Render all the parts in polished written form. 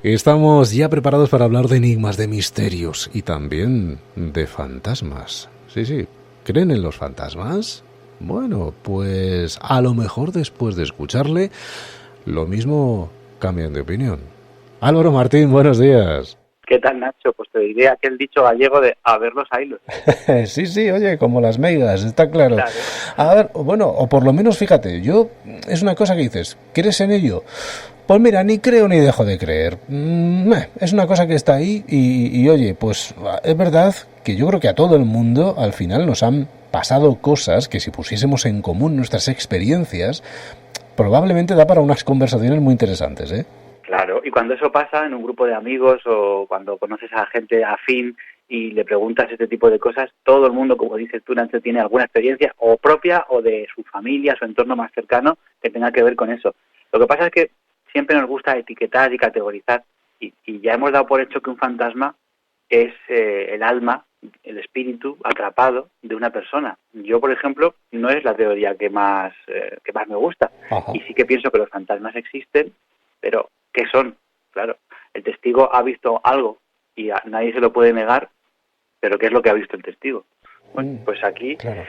Estamos ya preparados para hablar de enigmas, de misterios y también de fantasmas. Sí. ¿Creen en los fantasmas? Bueno, pues a lo mejor después de escucharle, lo mismo cambian de opinión. Álvaro Martín, buenos días. ¿Qué tal, Nacho? Pues te diré aquel dicho gallego de a ver los hilos. Sí, oye, como las meigas, está claro. Claro. A ver, bueno, o por lo menos fíjate, es una cosa que dices, ¿crees en ello? Pues mira, ni creo ni dejo de creer. Es una cosa que está ahí y oye, pues es verdad que yo creo que a todo el mundo al final nos han pasado cosas que si pusiésemos en común nuestras experiencias, probablemente da para unas conversaciones muy interesantes, ¿eh? Claro, y cuando eso pasa en un grupo de amigos o cuando conoces a gente afín y le preguntas este tipo de cosas, todo el mundo, como dices tú, Nacho, tiene alguna experiencia o propia o de su familia, su entorno más cercano que tenga que ver con eso. Lo que pasa es que siempre nos gusta etiquetar y categorizar y ya hemos dado por hecho que un fantasma es el alma, el espíritu atrapado de una persona. Yo, por ejemplo, no es la teoría que más me gusta. Ajá. Y sí que pienso que los fantasmas existen, pero ¿qué son? Claro, el testigo ha visto algo y a nadie se lo puede negar, pero ¿qué es lo que ha visto el testigo? Bueno, pues aquí Claro.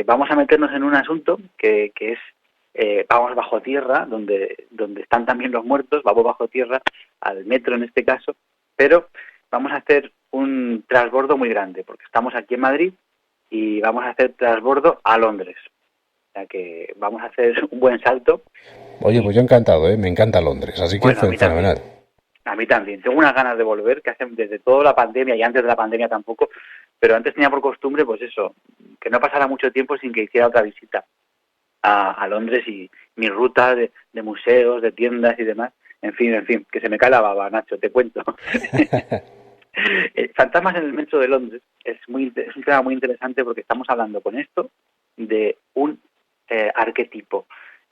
vamos a meternos en un asunto que es, vamos bajo tierra, donde están también los muertos, vamos bajo tierra, al metro en este caso, pero vamos a hacer un transbordo muy grande, porque estamos aquí en Madrid y vamos a hacer transbordo a Londres. O sea que vamos a hacer un buen salto. Oye, pues yo encantado, ¿eh? Me encanta Londres, así que Bueno, a mí también. fenomenal. A mí también. Tengo unas ganas de volver, que hace desde toda la pandemia y antes de la pandemia tampoco, pero antes tenía por costumbre, pues eso, que no pasara mucho tiempo sin que hiciera otra visita a Londres y mi ruta de museos, de tiendas y demás. En fin, que se me cae la baba, Nacho, te cuento. Fantasmas en el metro de Londres es un tema muy interesante porque estamos hablando con esto de un arquetipo.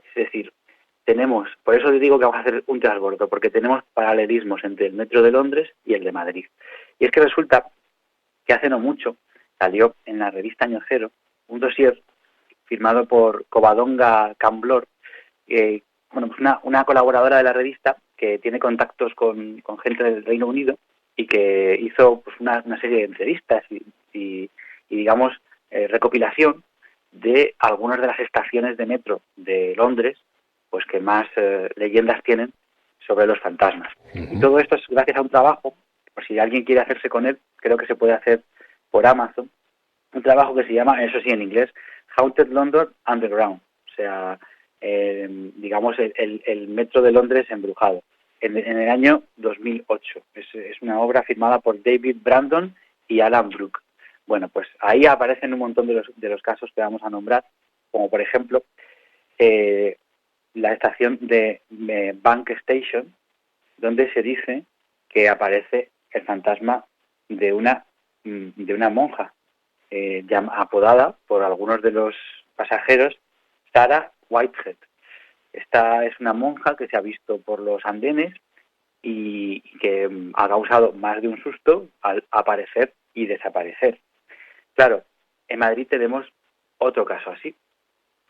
Es decir, por eso te digo que vamos a hacer un transbordo, porque tenemos paralelismos entre el metro de Londres y el de Madrid. Y es que resulta que hace no mucho salió en la revista Año Cero un dossier firmado por Covadonga Camblor, pues una colaboradora de la revista que tiene contactos con gente del Reino Unido y que hizo pues una serie de entrevistas y digamos, recopilación de algunas de las estaciones de metro de Londres, pues que más leyendas tienen sobre los fantasmas. Y todo esto es gracias a un trabajo, por si alguien quiere hacerse con él, creo que se puede hacer por Amazon, un trabajo que se llama, eso sí en inglés, Haunted London Underground, o sea, digamos el metro de Londres embrujado, en el año 2008. Es una obra firmada por David Brandon y Alan Brooke. Bueno, pues ahí aparecen un montón de los casos que vamos a nombrar, como por ejemplo la estación de Bank Station, donde se dice que aparece el fantasma de una monja apodada por algunos de los pasajeros Sarah Whitehead. Esta es una monja que se ha visto por los andenes y que ha causado más de un susto al aparecer y desaparecer. Claro, en Madrid tenemos otro caso así.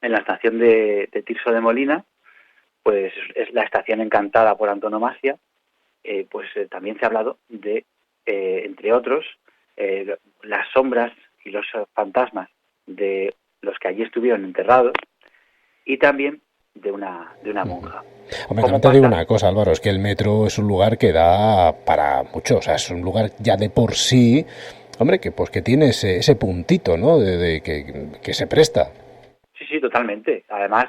En la estación de Tirso de Molina, pues es la estación encantada por antonomasia, también se ha hablado de, entre otros, las sombras y los fantasmas de los que allí estuvieron enterrados y también de una monja. Hombre, también te digo una cosa, Álvaro, es que el metro es un lugar que da para mucho, o sea, es un lugar ya de por sí, hombre, que pues que tiene ese puntito, ¿no? Que se presta. Sí, totalmente. Además,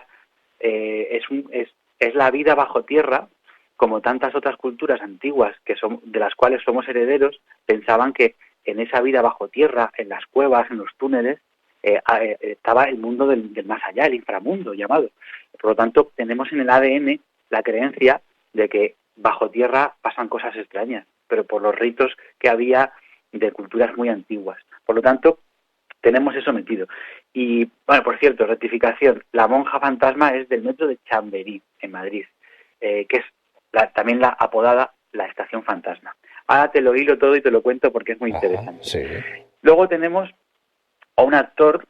es la vida bajo tierra, como tantas otras culturas antiguas de las cuales somos herederos, pensaban que en esa vida bajo tierra, en las cuevas, en los túneles, estaba el mundo del más allá, el inframundo llamado. Por lo tanto, tenemos en el ADN la creencia de que bajo tierra pasan cosas extrañas, pero por los ritos que había de culturas muy antiguas. Por lo tanto, tenemos eso metido. Y, bueno, por cierto, rectificación, la monja fantasma es del metro de Chamberí, en Madrid, que es también la apodada la estación fantasma. Ahora te lo hilo todo y te lo cuento porque es muy interesante. Sí. Luego tenemos a un actor,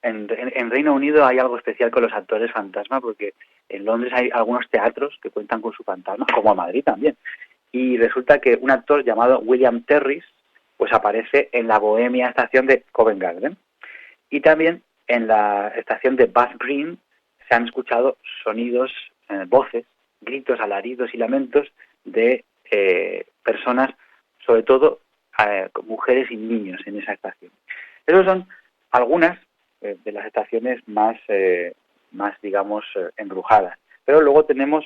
en Reino Unido hay algo especial con los actores fantasma, porque en Londres hay algunos teatros que cuentan con su fantasma, como a Madrid también. y resulta que un actor llamado William Terris pues aparece en la bohemia estación de Covent Garden. Y también en la estación de Bath Green se han escuchado sonidos, voces, gritos, alaridos y lamentos de personas, sobre todo mujeres y niños en esa estación. Esas son algunas de las estaciones más digamos, embrujadas. Pero luego tenemos,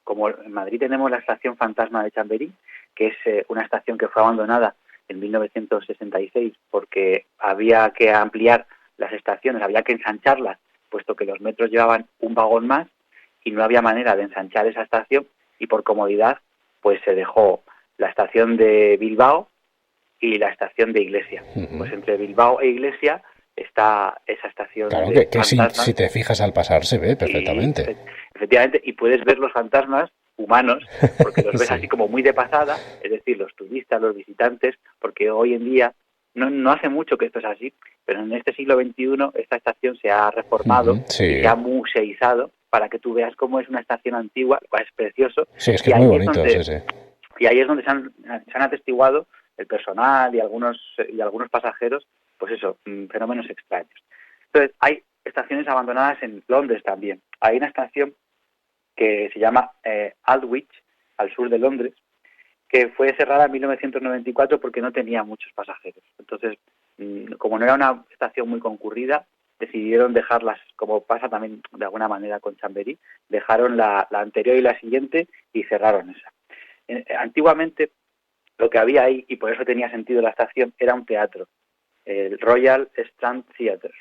como en Madrid tenemos la estación Fantasma de Chamberí, que es una estación que fue abandonada en 1966 porque había que ampliar las estaciones, había que ensancharlas, puesto que los metros llevaban un vagón más y no había manera de ensanchar esa estación, y por comodidad pues se dejó la estación de Bilbao y la estación de Iglesia. Pues entre Bilbao e Iglesia está esa estación. Claro de que si te fijas al pasar se ve perfectamente. Y, efectivamente, y puedes ver los fantasmas humanos, porque los ves sí. así como muy de pasada, es decir, los turistas, los visitantes, porque hoy en día, no hace mucho que esto es así, pero en este siglo XXI esta estación se ha reformado sí. y se ha museizado para que tú veas cómo es una estación antigua, es precioso. Sí, es que es muy bonito, sí. Y ahí es donde se han atestiguado el personal y algunos pasajeros, pues eso, fenómenos extraños. Entonces, hay estaciones abandonadas en Londres también. Hay una estación que se llama Aldwych, al sur de Londres, que fue cerrada en 1994 porque no tenía muchos pasajeros. Entonces, como no era una estación muy concurrida, decidieron dejarlas, como pasa también de alguna manera con Chamberí, dejaron la anterior y la siguiente y cerraron esa. Antiguamente, lo que había ahí, y por eso tenía sentido la estación, era un teatro, el Royal Strand Theatre.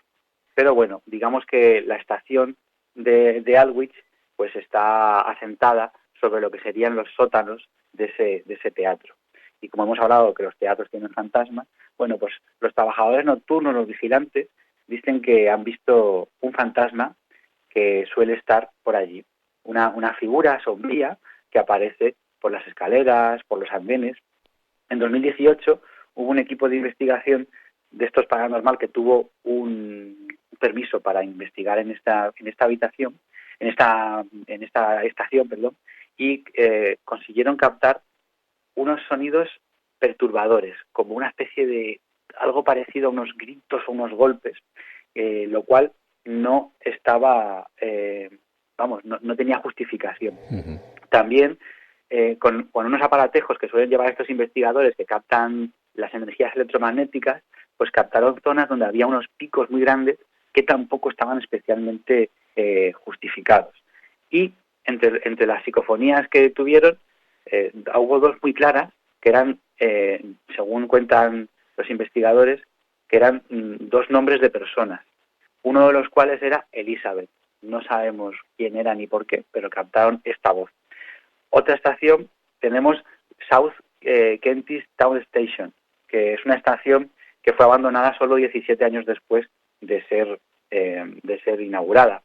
Pero bueno, digamos que la estación de Aldwych pues está asentada sobre lo que serían los sótanos de ese teatro. Y como hemos hablado que los teatros tienen fantasmas, bueno, pues los trabajadores nocturnos, los vigilantes, dicen que han visto un fantasma que suele estar por allí. Una figura sombría que aparece por las escaleras, por los andenes. En 2018 hubo un equipo de investigación de estos paranormal que tuvo un permiso para investigar en esta habitación, en esta estación, perdón, y consiguieron captar unos sonidos perturbadores, como una especie de algo parecido a unos gritos o unos golpes, lo cual no estaba, no tenía justificación. Uh-huh. También con unos aparatejos que suelen llevar estos investigadores que captan las energías electromagnéticas, pues captaron zonas donde había unos picos muy grandes que tampoco estaban especialmente justificados. Y entre las psicofonías que tuvieron, hubo dos muy claras, que eran, según cuentan los investigadores, que eran dos nombres de personas, uno de los cuales era Elizabeth. No sabemos quién era ni por qué, pero captaron esta voz. Otra estación tenemos South Kentish Town Station, que es una estación que fue abandonada solo 17 años después de ser inaugurada.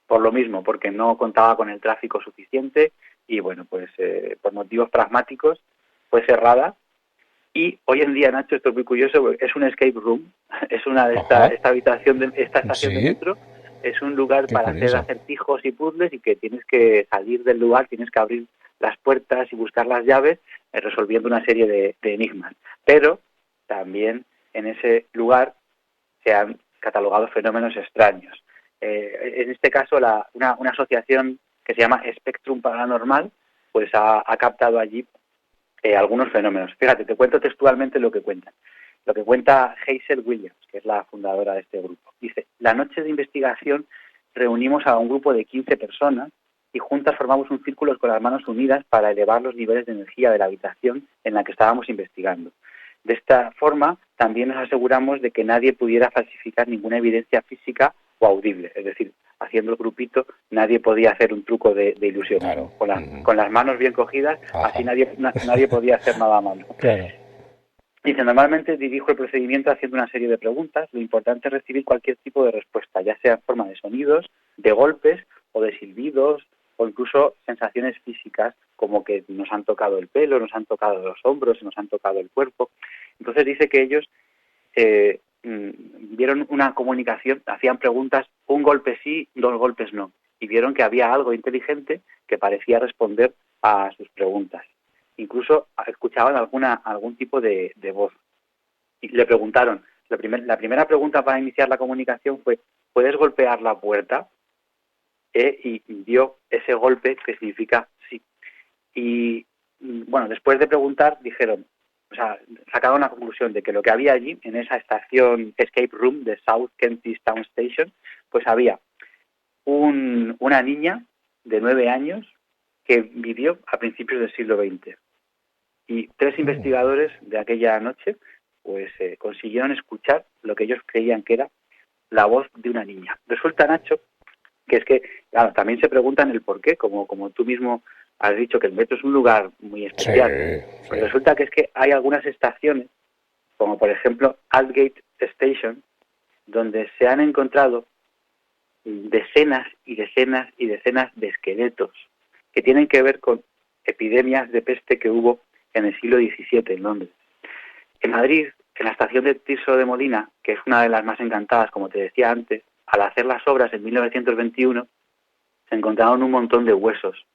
Por lo mismo, porque no contaba con el tráfico suficiente y, bueno, pues por motivos pragmáticos fue cerrada. Y hoy en día, Nacho, esto es muy curioso, es un escape room, es una de esta habitación de esta estación de metro. Es un lugar para hacer acertijos y puzzles y que tienes que salir del lugar, tienes que abrir las puertas y buscar las llaves, resolviendo una serie de enigmas. Pero también en ese lugar se han catalogado fenómenos extraños. En este caso, una asociación que se llama Spectrum Paranormal, pues ha captado allí algunos fenómenos. Fíjate, te cuento textualmente lo que cuentan. Lo que cuenta Hazel Williams, que es la fundadora de este grupo. Dice: la noche de investigación reunimos a un grupo de 15 personas y juntas formamos un círculo con las manos unidas para elevar los niveles de energía de la habitación en la que estábamos investigando. De esta forma, también nos aseguramos de que nadie pudiera falsificar ninguna evidencia física o audible. Es decir, haciendo el grupito, nadie podía hacer un truco de ilusión. Claro. Con las manos bien cogidas, así nadie podía hacer nada malo. Claro. Dice: normalmente dirijo el procedimiento haciendo una serie de preguntas. Lo importante es recibir cualquier tipo de respuesta, ya sea en forma de sonidos, de golpes o de silbidos, o incluso sensaciones físicas, como que nos han tocado el pelo, nos han tocado los hombros, nos han tocado el cuerpo. Entonces dice que ellos vieron una comunicación, hacían preguntas, un golpe sí, dos golpes no. y vieron que había algo inteligente que parecía responder a sus preguntas. Incluso escuchaban algún tipo de voz. Y le preguntaron, la primera pregunta para iniciar la comunicación fue: ¿puedes golpear la puerta? Y dio ese golpe que significa sí. Y bueno, después de preguntar, sacaron la conclusión de que lo que había allí, en esa estación Escape Room de South Kentish Town Station, pues había una niña de 9 años que vivió a principios del siglo XX. Y 3 investigadores de aquella noche pues consiguieron escuchar lo que ellos creían que era la voz de una niña. Resulta, Nacho, que es que, claro, también se preguntan el por qué, como tú mismo has dicho que el metro es un lugar muy especial. Sí. Pues resulta que es que hay algunas estaciones, como por ejemplo Aldgate Station, donde se han encontrado decenas y decenas y decenas de esqueletos que tienen que ver con epidemias de peste que hubo en el siglo XVII en Londres. En Madrid, en la estación de Tirso de Molina, que es una de las más encantadas, como te decía antes, al hacer las obras en 1921, se encontraron un montón de huesos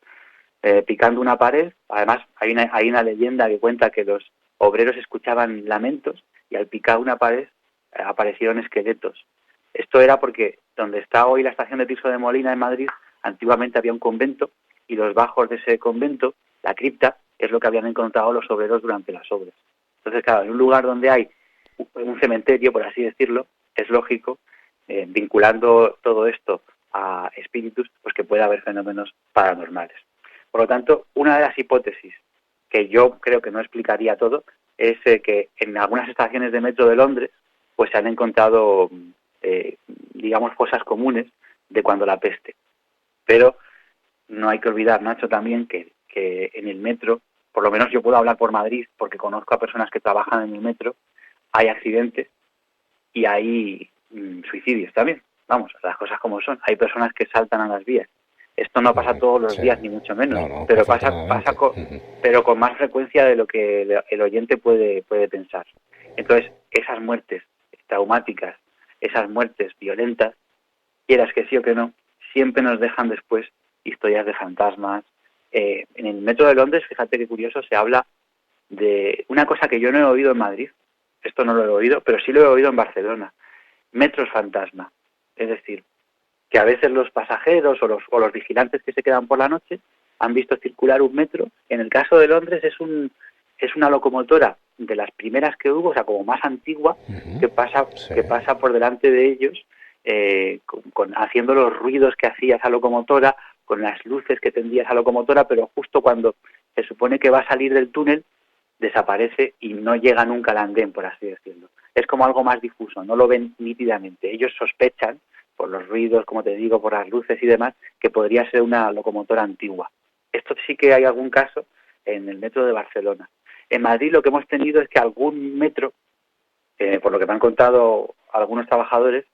picando una pared. Además, hay una leyenda que cuenta que los obreros escuchaban lamentos y al picar una pared aparecieron esqueletos. Esto era porque donde está hoy la estación de Tirso de Molina en Madrid, antiguamente había un convento y los bajos de ese convento, la cripta, es lo que habían encontrado los obreros durante las obras. Entonces, claro, en un lugar donde hay un cementerio, por así decirlo, es lógico, vinculando todo esto a espíritus, pues que pueda haber fenómenos paranormales. Por lo tanto, una de las hipótesis que yo creo que no explicaría todo es que en algunas estaciones de metro de Londres pues se han encontrado, digamos, cosas comunes de cuando la peste. Pero no hay que olvidar, Nacho, también que en el metro, por lo menos yo puedo hablar por Madrid porque conozco a personas que trabajan en el metro, hay accidentes y hay suicidios también. Vamos, las cosas como son. Hay personas que saltan a las vías. Esto no pasa todos los días, ni mucho menos, pero pero con más frecuencia de lo que el oyente puede pensar. Entonces, esas muertes traumáticas, esas muertes violentas, quieras que sí o que no, siempre nos dejan después historias de fantasmas. En el metro de Londres, fíjate qué curioso, se habla de una cosa que yo no he oído en Madrid. Esto no lo he oído, pero sí lo he oído en Barcelona. Metros fantasma. Es decir, que a veces los pasajeros o los vigilantes que se quedan por la noche han visto circular un metro. En el caso de Londres es una locomotora de las primeras que hubo, o sea, como más antigua, que pasa por delante de ellos, haciendo los ruidos que hacía esa locomotora, con las luces que tendía esa locomotora, pero justo cuando se supone que va a salir del túnel, desaparece y no llega nunca al andén, por así decirlo. Es como algo más difuso, no lo ven nítidamente. Ellos sospechan, por los ruidos, como te digo, por las luces y demás, que podría ser una locomotora antigua. Esto sí que hay algún caso en el metro de Barcelona. En Madrid lo que hemos tenido es que algún metro, por lo que me han contado algunos trabajadores,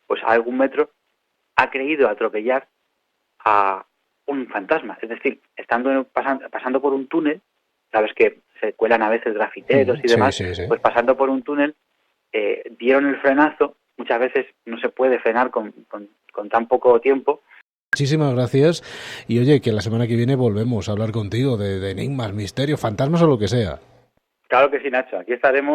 pues algún metro ha creído atropellar a un fantasma. Es decir, pasando por un túnel, sabes que se cuelan a veces grafiteros y demás, sí. Pues pasando por un túnel, dieron el frenazo. Muchas veces no se puede frenar con tan poco tiempo. Muchísimas gracias. Y oye, que la semana que viene volvemos a hablar contigo de enigmas, misterios, fantasmas o lo que sea. Claro que sí, Nacho. Aquí estaremos